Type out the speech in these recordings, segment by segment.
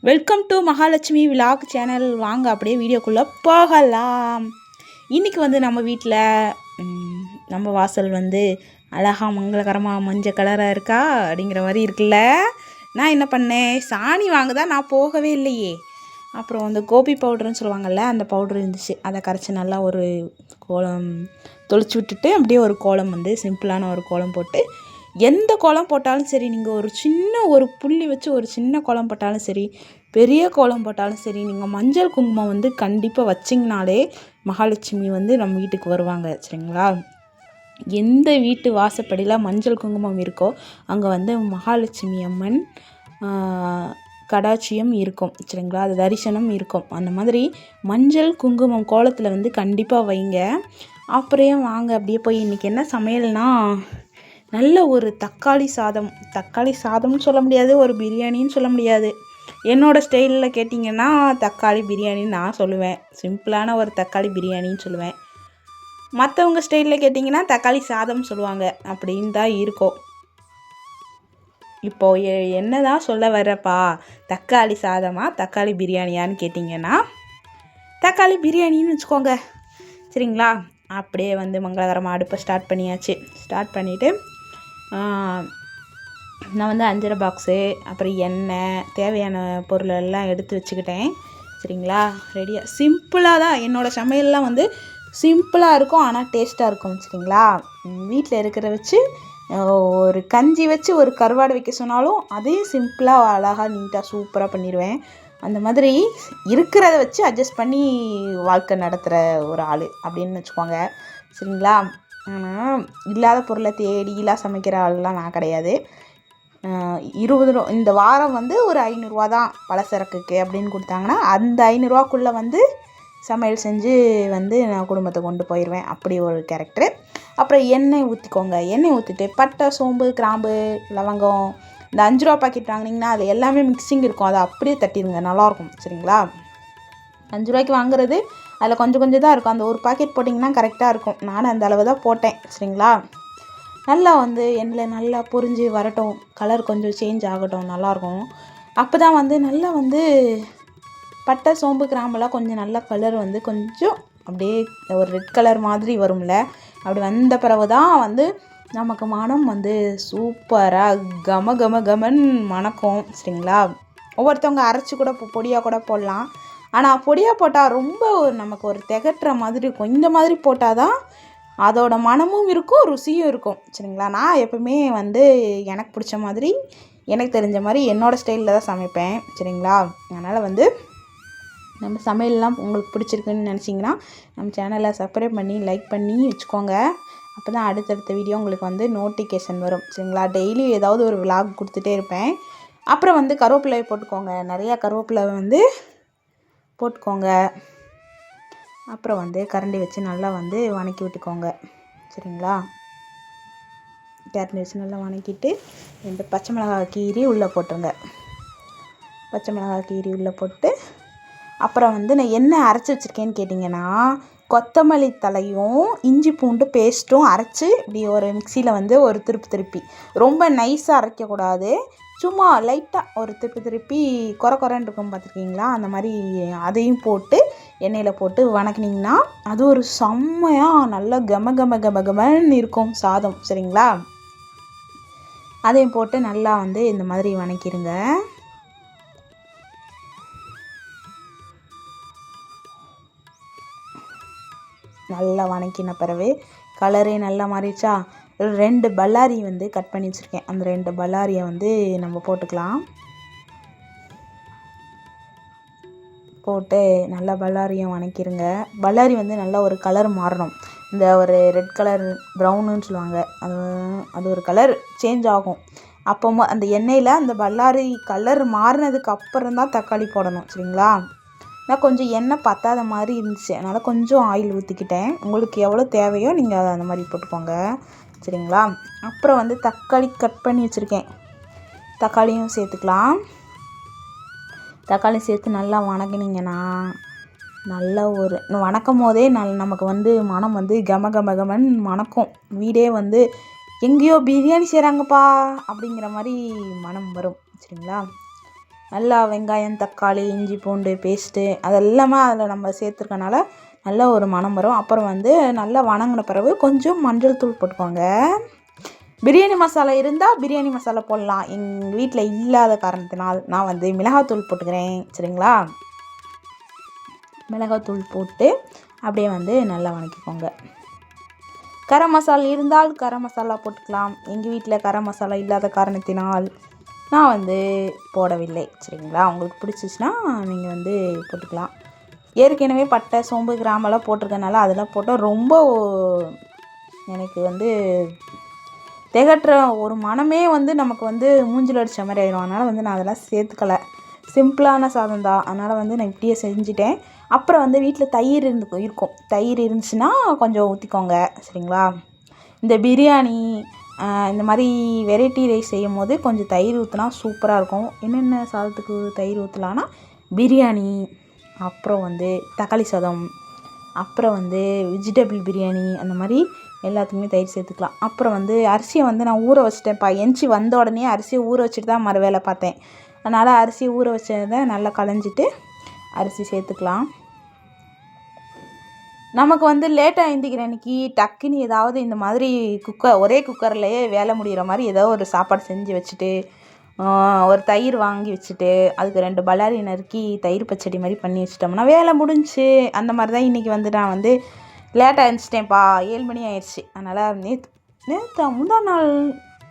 Welcome to Mahalakshmi vlog channel. வாங்க அப்படியே வீடியோக்குள்ளே போகலாம். இன்றைக்கி வந்து நம்ம வீட்டில் நம்ம வாசல் வந்து அழகாக மங்களகரமாக மஞ்சள் கலராக இருக்கா அப்படிங்கிற மாதிரி இருக்குல்ல. நான் என்ன பண்ணேன், சாணி வாங்க தான் நான் போகவே இல்லையே. அப்புறம் அந்த கோபி பவுடர்னு சொல்லுவாங்கள்ல, அந்த பவுட்ரு இருந்துச்சு. அதை கரைச்சி நல்லா ஒரு கோலம் தொளிச்சு விட்டுட்டு அப்படியே ஒரு கோலம் வந்து சிம்பிளான ஒரு கோலம் போட்டு, எந்த கோலம் போட்டாலும் சரி, நீங்கள் ஒரு சின்ன ஒரு புள்ளி வச்சு ஒரு சின்ன கோலம் போட்டாலும் சரி, பெரிய கோலம் போட்டாலும் சரி, நீங்கள் மஞ்சள் குங்குமம் வந்து கண்டிப்பாக வச்சிங்கனாலே மகாலட்சுமி வந்து நம்ம வீட்டுக்கு வருவாங்க. சரிங்களா? எந்த வீட்டு வாசப்படியில் மஞ்சள் குங்குமம் இருக்கோ அங்கே வந்து மகாலட்சுமி அம்மன் கடாட்சியம் இருக்கும். சரிங்களா? அது தரிசனம் இருக்கும். அந்த மாதிரி மஞ்சள் குங்குமம் கோலத்தில் வந்து கண்டிப்பாக வைங்க. அப்புறம் வாங்க அப்படியே போய் இன்றைக்கி என்ன சமையல்னா, நல்ல ஒரு தக்காளி சாதம்னு சொல்ல முடியாது, ஒரு பிரியாணின்னு சொல்ல முடியாது. என்னோடய ஸ்டைலில் கேட்டிங்கன்னா தக்காளி பிரியாணின்னு நான் சொல்லுவேன். சிம்பிளான ஒரு தக்காளி பிரியாணின்னு சொல்லுவேன். மற்றவங்க ஸ்டைலில் கேட்டிங்கன்னா தக்காளி சாதம் சொல்லுவாங்க. அப்படின்னு தான் இருக்கும். இப்போது என்ன தான் சொல்ல வரப்பா, தக்காளி சாதமா தக்காளி பிரியாணியான்னு கேட்டிங்கன்னா தக்காளி பிரியாணின்னு வச்சுக்கோங்க. சரிங்களா? அப்படியே வந்து மங்களகரமாக அடுப்பை ஸ்டார்ட் பண்ணியாச்சு. ஸ்டார்ட் பண்ணிவிட்டு நான் வந்து அஞ்சரை பாக்ஸு, அப்புறம் எண்ணெய், தேவையான பொருள் எல்லாம் எடுத்து வச்சுக்கிட்டேன். சரிங்களா? ரெடியாக சிம்பிளாக தான் என்னோடய சமையல்லாம் வந்து சிம்பிளாக இருக்கும், ஆனால் டேஸ்ட்டாக இருக்கும். சரிங்களா? வீட்டில் இருக்கிற வச்சு ஒரு கஞ்சி வச்சு ஒரு கருவாடு வைக்க சொன்னாலும் அதையும் சிம்பிளாக அழகாக நீட்டாக சூப்பராக பண்ணிடுவேன். அந்த மாதிரி இருக்கிறத வச்சு அட்ஜஸ்ட் பண்ணி வாழ்க்கை நடத்துகிற ஒரு ஆள் அப்படின்னு வச்சுக்கோங்க. சரிங்களா? ஆனால் இல்லாத பொருளை தேடிலாம் சமைக்கிற ஆள்லாம் நான் கிடையாது. 20 ரூபா இந்த வாரம் வந்து ஒரு 500 ரூபா தான் பலசரக்குக்கு அப்படின்னு கொடுத்தாங்கன்னா, அந்த 500 ரூபாக்குள்ளே வந்து சமையல் செஞ்சு வந்து நான் குடும்பத்தை கொண்டு போயிடுவேன். அப்படி ஒரு கேரக்டரு. அப்புறம் எண்ணெய் ஊற்றிக்கோங்க. எண்ணெய் ஊற்றிட்டு பட்டை, சோம்பு, கிராம்பு, லவங்கம், இந்த 5 ரூபா பாக்கெட் வாங்கினீங்கன்னா அது எல்லாமே மிக்சிங் இருக்கும், அதை அப்படியே தட்டிடுங்க, நல்லாயிருக்கும். சரிங்களா? 5 ரூபாய்க்கு வாங்குறது அதில் கொஞ்சம் கொஞ்சம் தான் இருக்கும். அந்த ஒரு பாக்கெட் போட்டிங்கன்னா கரெக்டாக இருக்கும். நானும் அந்த அளவு தான் போட்டேன். சரிங்களா? நல்லா வந்து எண்ணெயில் நல்லா பொரிஞ்சு வரட்டும், கலர் கொஞ்சம் சேஞ்ச் ஆகட்டும், நல்லாயிருக்கும். அப்போ தான் வந்து நல்லா வந்து பட்டை, சோம்பு, கிராம்பெல்லாம் கொஞ்சம் நல்லா கலர் வந்து கொஞ்சம் அப்படியே ஒரு ரெட் கலர் மாதிரி வரும்ல. அப்படி வந்த பிறகு தான் வந்து நமக்கு மனம் வந்து சூப்பராக கம கம கமன் மணக்கும். சரிங்களா? ஒவ்வொருத்தவங்க அரைச்சி கூட பொடியாக கூட போடலாம். ஆனால் பொடியாக போட்டால் ரொம்ப நமக்கு ஒரு திகட்டுற மாதிரி இருக்கும். இந்த மாதிரி போட்டால் தான் அதோட மனமும் இருக்கும், ருசியும் இருக்கும். சரிங்களா? நான் எப்பவுமே வந்து எனக்கு பிடிச்ச மாதிரி, எனக்கு தெரிஞ்ச மாதிரி என்னோடய ஸ்டைலில் தான் சமைப்பேன். சரிங்களா? அதனால் வந்து நம்ம சமையல்லாம் உங்களுக்கு பிடிச்சிருக்குன்னு நினச்சிங்கன்னா நம்ம சேனலை சப்ஸ்கிரைப் பண்ணி லைக் பண்ணி வச்சுக்கோங்க. அப்போ தான் அடுத்தடுத்த வீடியோ உங்களுக்கு வந்து நோட்டிஃபிகேஷன் வரும். சரிங்களா? டெய்லி ஏதாவது ஒரு விலாக் கொடுத்துட்டே இருப்பேன். அப்புறம் வந்து கருவேப்பிலை போட்டுக்கோங்க. நிறையா கருவேப்பிலை வந்து போட்டுக்கோங்க. அப்புறம் வந்து கரண்டி வச்சு நல்லா வந்து வணக்கி விட்டுக்கோங்க. சரிங்களா? கரண்டி வச்சு நல்லா வணக்கிட்டு 2 பச்சை மிளகாய் கீரி உள்ளே போட்டுருங்க. பச்சை மிளகாய் கீரி உள்ளே போட்டு அப்புறம் வந்து நான் என்ன அரைச்சி வச்சுருக்கேன்னு கேட்டிங்கன்னா, கொத்தமல்லி தலையும் இஞ்சி பூண்டு பேஸ்ட்டும் அரைச்சி இப்படி ஒரு மிக்சியில் வந்து ஒரு திருப்பி ரொம்ப நைஸாக அரைக்கக்கூடாது, சும்மா லைட்டாக ஒரு திருப்பி கொரன்னு இருக்கும் பார்த்துருக்கீங்களா, அந்த மாதிரி அதையும் போட்டு எண்ணெயில் போட்டு வணக்கினீங்கன்னா அது ஒரு செம்மையாக நல்லா கம கம கம கமன்னு இருக்கும் சாதம். சரிங்களா? அதையும் போட்டு நல்லா வந்து இந்த மாதிரி வணக்கிடுங்க. நல்லா வணக்கின பிறகு கலரே நல்லா மாறிடுச்சா, 2 பல்லாரி வந்து கட் பண்ணி வச்சுருக்கேன். அந்த 2 பல்லாரியை வந்து நம்ம போட்டுக்கலாம். போட்டு நல்லா பல்லாரியும் வணக்கிடுங்க. பல்லாரி வந்து நல்லா ஒரு கலர் மாறணும். இந்த ஒரு ரெட் கலர் ப்ரௌனுன்னு சொல்லுவாங்க, அது ஒரு கலர் சேஞ்ச் ஆகும். அப்போ அந்த எண்ணெயில் அந்த பல்லாரி கலர் மாறினதுக்கு அப்புறம் தான் தக்காளி போடணும். சரிங்களா? நான் கொஞ்சம் எண்ணெய் பத்தாத மாதிரி இருந்துச்சு, அதனால் கொஞ்சம் ஆயில் ஊற்றிக்கிட்டேன். உங்களுக்கு எவ்வளோ தேவையோ நீங்கள் அந்த மாதிரி போட்டுக்கோங்க. சரிங்களா? அப்புறம் வந்து தக்காளி கட் பண்ணி வச்சுருக்கேன், தக்காளியும் சேர்த்துக்கலாம். தக்காளி சேர்த்து நல்லா வணக்கினீங்கன்னா நல்லா ஒரு வணக்கும் போதே நமக்கு வந்து மனம் வந்து கம கம கமன் மணக்கும். வீடே வந்து எங்கேயோ பிரியாணி செய்கிறாங்கப்பா அப்படிங்கிற மாதிரி மனம் வரும். சரிங்களா? நல்லா வெங்காயம், தக்காளி, இஞ்சி பூண்டு பேஸ்ட்டு அதெல்லாமே அதில் நம்ம சேர்த்துருக்கனால நல்ல ஒரு மணம் வரும். அப்புறம் வந்து நல்லா வணங்கின பிறகு கொஞ்சம் மஞ்சள் தூள் போட்டுக்கோங்க. பிரியாணி மசாலா இருந்தால் பிரியாணி மசாலா போடலாம். எங்கள் வீட்டில் இல்லாத காரணத்தினால் நான் வந்து மிளகாத்தூள் போட்டுக்கிறேன். சரிங்களா, மிளகாத்தூள் போட்டு அப்படியே வந்து நல்லா வணக்கிக்கோங்க. கரம் மசாலா இருந்தால் கரம் மசாலா போட்டுக்கலாம். எங்கள் வீட்டில் கரம் மசாலா இல்லாத காரணத்தினால் நான் வந்து போடவில்லை. சரிங்களா, உங்களுக்கு பிடிச்சிச்சின்னா நீங்கள் வந்து போட்டுக்கலாம். ஏற்கனவே பட்டை, சோம்பு, கிராம்பெல்லாம் போட்டிருக்கனால அதெல்லாம் போட்டால் ரொம்ப எனக்கு வந்து திகட்டுற ஒரு மனமே வந்து நமக்கு வந்து மூஞ்சில் அடித்த மாதிரி ஆயிடும். அதனால் வந்து நான் அதெல்லாம் சேர்த்துக்கலை. சிம்பிளான சாதம் தான், அதனால் வந்து நான் இப்படியே செஞ்சுட்டேன். அப்புறம் வந்து வீட்டில் தயிர் இருக்கும். தயிர் இருந்துச்சுன்னா கொஞ்சம் ஊற்றிக்கோங்க. சரிங்களா, இந்த பிரியாணி இந்த மாதிரி வெரைட்டி ரைஸ் செய்யும் போது கொஞ்சம் தயிர் ஊற்றினா சூப்பராக இருக்கும். என்னென்ன சாதத்துக்கு தயிர் ஊற்றலான்னா பிரியாணி, அப்புறம் வந்து தக்காளி சாதம், அப்புறம் வந்து வெஜிடபிள் பிரியாணி, அந்த மாதிரி எல்லாத்துக்குமே தயிர் சேர்த்துக்கலாம். அப்புறம் வந்து அரிசியை வந்து நான் ஊற வச்சிட்டேன்ப்பா. எஞ்சி வந்த உடனே அரிசியை ஊற வச்சுட்டு தான் மறு வேலை பார்த்தேன். அதனால் அரிசியை ஊற வச்சதை நல்லா களைஞ்சிட்டு அரிசி சேர்த்துக்கலாம். நமக்கு வந்து லேட்டாக எழுந்திக்கிற அன்றைக்கி டக்குன்னு ஏதாவது இந்த மாதிரி ஒரே குக்கர்லேயே வேலை முடிகிற மாதிரி ஏதோ ஒரு சாப்பாடு செஞ்சு வச்சுட்டு ஒரு தயிர் வாங்கி வச்சுட்டு அதுக்கு 2 பல்லாரி நறுக்கி தயிர் பச்சடி மாதிரி பண்ணி வச்சிட்டோம்னா வேலை முடிஞ்சு. அந்த மாதிரி தான் இன்றைக்கி வந்து நான் வந்து லேட்டாக எழுந்திச்சிட்டேன்ப்பா. 7 மணி ஆயிடுச்சு. அதனால் முந்தா நாள்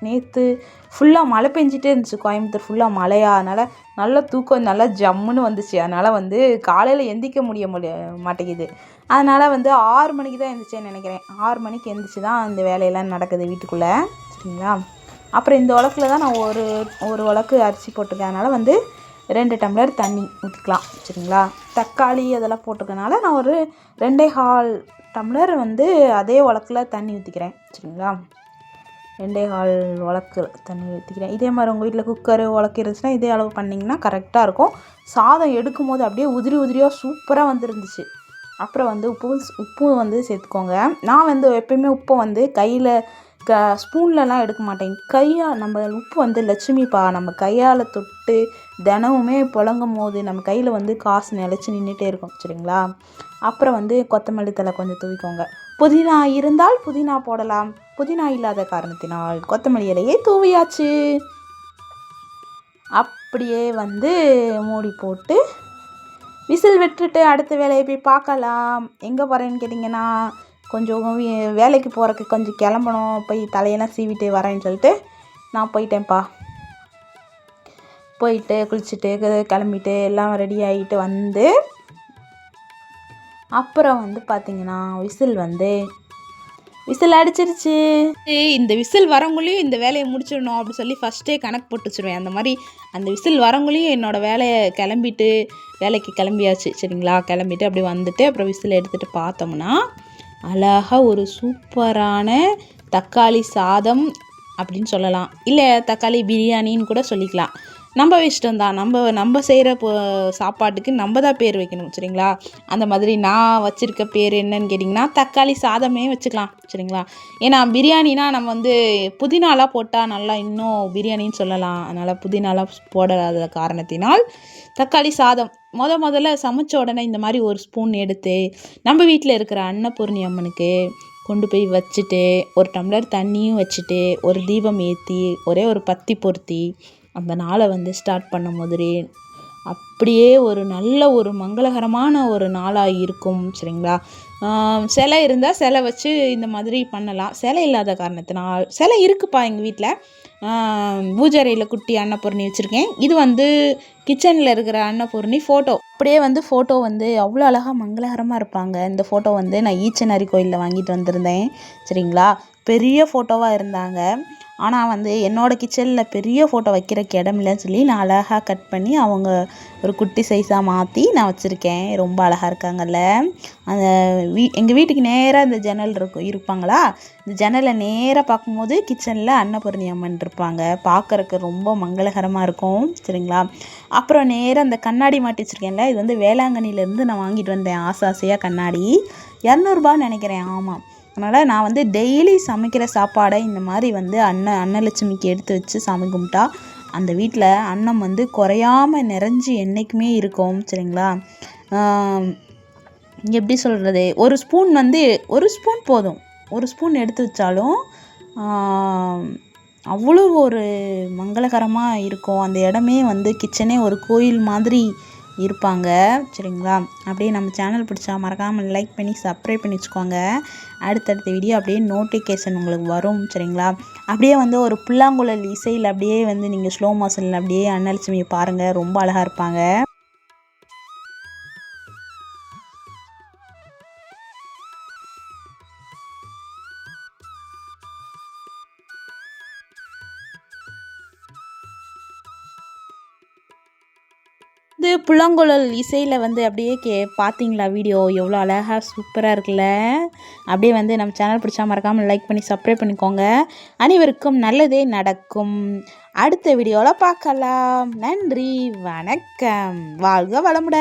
நேற்று ஃபுல்லாக மழை பெஞ்சிட்டே இருந்துச்சு. கோயம்புத்தூர் ஃபுல்லாக மழையா, அதனால் நல்லா தூக்கம் நல்லா ஜம்முன்னு வந்துச்சு. அதனால் வந்து காலையில் எந்திரிக்க மாட்டேங்குது. அதனால் வந்து 6 மணிக்கு தான் எழுந்திரிச்சேன்னு நினைக்கிறேன். 6 மணிக்கு எழுந்திரிச்சி தான் இந்த வேலையெல்லாம் நடக்குது வீட்டுக்குள்ளே. சரிங்களா, அப்புறம் இந்த உலக்கில் தான் நான் ஒரு உலக்கு அரிசி போட்டிருக்கேன். அதனால் வந்து 2 டம்ளர் தண்ணி ஊற்றிக்கலாம். சரிங்களா, தக்காளி அதெல்லாம் போட்டிருக்கனால நான் ஒரு 2.25 டம்ளர் வந்து அதே உலக்கில் தண்ணி ஊற்றிக்கிறேன். சரிங்களா, 2.25 உலக்கு தண்ணி ஊற்றிக்கிறேன். இதே மாதிரி உங்கள் வீட்டில் குக்கரு உலக்கு இருந்துச்சுன்னா இதே அளவு பண்ணிங்கன்னா கரெக்டாக இருக்கும். சாதம் எடுக்கும் போது அப்படியே உதிரி உதிரியாக சூப்பராக வந்துருந்துச்சு. அப்புறம் வந்து உப்பு வந்து சேர்த்துக்கோங்க. நான் வந்து எப்பயுமே உப்பை வந்து கையில் ஸ்பூன்லலாம் எடுக்க மாட்டேன். நம்ம உப்பு வந்து லட்சுமிப்பா. நம்ம கையால் தொட்டு தினமுமே புழங்கும் போது நம்ம கையில் வந்து காசு நிலச்சி நின்றுட்டே இருக்கும். சரிங்களா, அப்புறம் வந்து கொத்தமல்லி தழை கொஞ்சம் தூவிக்கோங்க. புதினா இருந்தால் புதினா போடலாம். புதினா இல்லாத காரணத்தினால் கொத்தமல்லி இலையை தூவியாச்சு. அப்படியே வந்து மூடி போட்டு விசில் விட்டுட்டு அடுத்த வேலையை போய் பார்க்கலாம். எங்கே போகிறேன்னு கேட்டிங்கன்னா கொஞ்சம் வேலைக்கு போகிறதுக்கு கொஞ்சம் கிளம்பணும். போய் தலையெல்லாம் சீவிட்டு வரேன்னு சொல்லிட்டு நான் போயிட்டேன்ப்பா. போயிட்டு குளிச்சுட்டு கிளம்பிட்டு எல்லாம் ரெடி ஆகிட்டு வந்து அப்புறம் வந்து பார்த்திங்கன்னா விசில் அடிச்சிருச்சு. இந்த விசில் வரங்குள்ளேயும் இந்த வேலையை முடிச்சிடணும் அப்படி சொல்லி ஃபஸ்ட்டே கணக்கு போட்டு வச்சுருவேன். அந்த மாதிரி அந்த விசில் வரங்குள்ளேயும் என்னோடய வேலையை வேலைக்கு கிளம்பியாச்சு. சரிங்களா, கிளம்பிட்டு அப்படி வந்துட்டு அப்புறம் விசில் எடுத்துகிட்டு பார்த்தோம்னா அழகாக ஒரு சூப்பரான தக்காளி சாதம் அப்படின்னு சொல்லலாம். இல்லை தக்காளி பிரியாணின்னு கூட சொல்லிக்கலாம். நம்ம இஷ்டம்தான். நம்ம செய்கிற சாப்பாட்டுக்கு நம்ம தான் பேர் வைக்கணும். சரிங்களா, அந்த மாதிரி நான் வச்சுருக்க பேர் என்னன்னு கேட்டிங்கன்னா தக்காளி சாதமே வச்சுக்கலாம். சரிங்களா, ஏன்னா பிரியாணினா நம்ம வந்து புதினாலாம் போட்டால் நல்லா இன்னும் பிரியாணின்னு சொல்லலாம். அதனால் புதினாலாம் போடாத காரணத்தினால் தக்காளி சாதம் முதல்ல சமைச்ச உடனே இந்த மாதிரி ஒரு ஸ்பூன் எடுத்து நம்ம வீட்டில் இருக்கிற அன்னபூர்ணி அம்மனுக்கு கொண்டு போய் வச்சுட்டு ஒரு டம்ளர் தண்ணியும் வச்சுட்டு ஒரு தீபம் ஏற்றி ஒரே ஒரு பத்தி பொருத்தி அந்த நாளை வந்து ஸ்டார்ட் பண்ணும் போது அப்படியே ஒரு நல்ல ஒரு மங்களகரமான ஒரு நாளாக இருக்கும். சரிங்களா, சிலை இருந்தால் சிலை வச்சு இந்த மாதிரி பண்ணலாம். சிலை இல்லாத காரணத்தினால் சிலை இருக்குப்பா எங்கள் வீட்டில். பூஜாரையில் குட்டி அன்னபூர்ணி வச்சுருக்கேன். இது வந்து கிச்சனில் இருக்கிற அன்னபூர்ணி ஃபோட்டோ. அப்படியே வந்து ஃபோட்டோ வந்து அவ்வளோ அழகாக மங்களகரமாக இருப்பாங்க. இந்த ஃபோட்டோ வந்து நான் ஈச்சனாரி கோயிலில் வாங்கிட்டு வந்திருந்தேன். சரிங்களா, பெரிய ஃபோட்டோவாக இருந்தாங்க. ஆனால் வந்து என்னோடய கிச்சனில் பெரிய ஃபோட்டோ வைக்கிறக்கு இடம் இல்லைன்னு சொல்லி நான் அழகாக கட் பண்ணி அவங்க ஒரு குட்டி சைஸாக மாற்றி நான் வச்சுருக்கேன். ரொம்ப அழகாக இருக்காங்கல்ல. அந்த எங்கள் வீட்டுக்கு நேராக இந்த ஜன்னல் இருப்பாங்களா, இந்த ஜன்னலை நேராக பார்க்கும்போது கிச்சனில் அன்னபூர்ணி அம்மன் இருப்பாங்க. பார்க்குறக்கு ரொம்ப மங்களகரமாக இருக்கும். சரிங்களா, அப்புறம் நேராக அந்த கண்ணாடி மாட்டி வச்சுருக்கேன்ல, இது வந்து வேளாங்கண்ணிலேருந்து நான் வாங்கிட்டு வந்தேன். ஆசையாக கண்ணாடி 200 நினைக்கிறேன். ஆமாம், அதனால் நான் வந்து டெய்லி சமைக்கிற சாப்பாடை இந்த மாதிரி வந்து அன்னலட்சுமிக்கு எடுத்து வச்சு சாமி கும்பிட்டா அந்த வீட்டில் அன்னம் வந்து குறையாமல் நிறைஞ்சி என்றைக்குமே இருக்கும். சரிங்களா? எப்படி சொல்கிறது, ஒரு ஸ்பூன் வந்து ஒரு ஸ்பூன் போதும். ஒரு ஸ்பூன் எடுத்து வச்சாலும் அவ்வளோ ஒரு மங்களகரமாக இருக்கும். அந்த இடமே வந்து கிச்சனே ஒரு கோயில் மாதிரி இருப்பாங்க. சரிங்களா? அப்படியே நம்ம சேனல் பிடிச்சா மறக்காமல் லைக் பண்ணி சப்ஸ்கிரைப் பண்ணி வச்சுக்கோங்க. அடுத்தடுத்த வீடியோ அப்படியே நோட்டிஃபிகேஷன் உங்களுக்கு வரும். சரிங்களா? அப்படியே வந்து ஒரு புல்லாங்குழல் இசையில் அப்படியே வந்து நீங்கள் ஸ்லோ மோஷனில் அப்படியே அன்னலட்சுமியை பாருங்கள், ரொம்ப அழகாக இருப்பாங்க. இது புல்லாங்குழல் இசையில் வந்து அப்படியே பார்த்தீங்களா வீடியோ? எவ்வளோ அழகாக சூப்பராக இருக்குல்ல? அப்படியே வந்து நம்ம சேனல் பிடிச்சா மறக்காமல் லைக் பண்ணி சப்ஸ்கிரைப் பண்ணிக்கோங்க. அனைவருக்கும் நல்லதே நடக்கும். அடுத்த வீடியோவில் பார்க்கலாம். நன்றி, வணக்கம், வாழ்க வளமுடன்.